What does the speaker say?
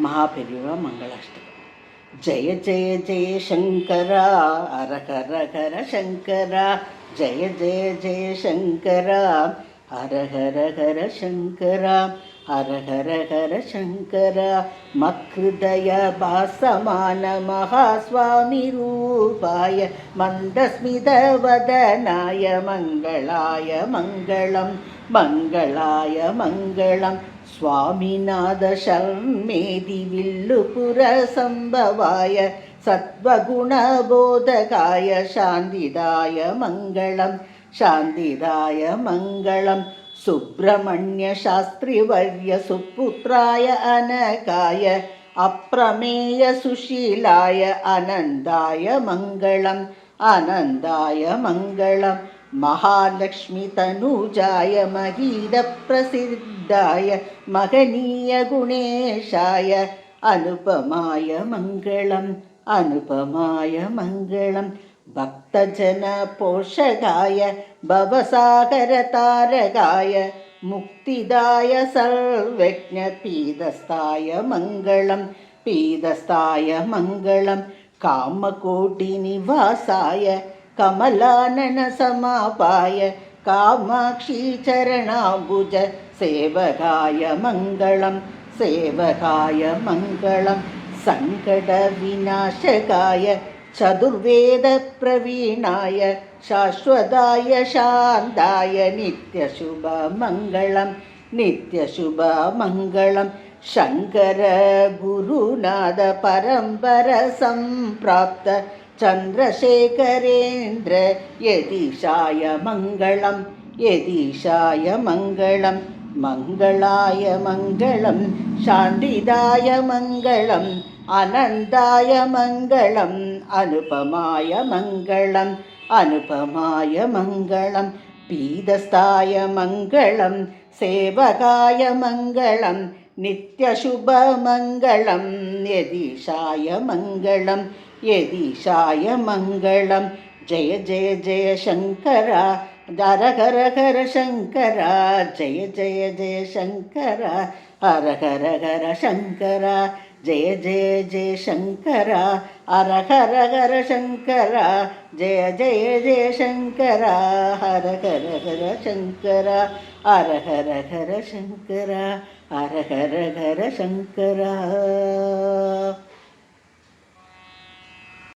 மகாபெரிவா மங்களாஷ்டகம். ஜெய ஜெய ஜெய சங்கரா ஹர ஹர ஹர சங்கரா, ஜெய ஜெய ஜெய சங்கரா ஹர ஹர ஹர சங்கரா, ஹர ஹர ஹர சங்கரா. மக்ருதய பாசமான மகாஸ்வாமி ரூபாய மந்தஸ்மித வதனாய மங்களாய மங்களம், மங்களாய மங்களம். स्वामीनाथ शर्मेदि विल्लुपुर संभवाय सत्वगुणबोधकाय शान्तिदाय मङ्गलं, शान्तिदाय मङ्गलं. सुब्रह्मण्य शास्त्रिवर्य सुपुत्राय अनकाय अप्रमेय सुशीलाय आनन्दाय मङ्गलं, आनन्दाय मङ्गलं. महालक्ष्मी तनुजाय महीद प्रसिद्धाय महनीय गुणेशाय अनुपमाय मङ्गलम्, अनुपमाय मङ्गलं. भक्तजन पोषकाय भवसागर तारकाय मुक्तिदाय सर्वज्ञ पीदस्थाय मङ्गलं, पीदस्थाय मङ्गलं. कामकोटिनिवासाय कमलानन समापाय कामाक्षी चरणाम्बुज सेवकाय मङ्गलं, सेवकाय मङ्गलं. सङ्कट विनाशकाय चतुर्वेद प्रवीणाय शाश्वताय शान्ताय नित्यशुभ मङ्गलं, नित्यशुभ मङ्गलं. शङ्कर गुरुनाथ परम्पर सम्प्राप्त चन्द्रशेखरेन्द्र यदीशाय मङ्गलं, यदीशाय मङ्गलं. मङ्गलाय मङ्गलं, शान्तिदाय मङ्गलं, आनन्दाय मङ्गलं, अनुपमाय मङ्गलं, अनुपमाय मङ्गलं. पीदस्थाय मङ्गलं, सेवकाय मङ्गलं, नित्यशुभमङ्गलं. यदीशाय मङ्गलं, यदीशाय मङ्गलं. जय जय जय शङ्कर हर हर हर शङ्कर, जय जय जय शङ्कर हर हर हर शङ्कर, जय जय जय शङ्कर हर हर हर शङ्कर, जय जय जय शङ्कर हर हर हर शङ्कर, हर हर हर शङ्कर, हर हर हर शङ्कर.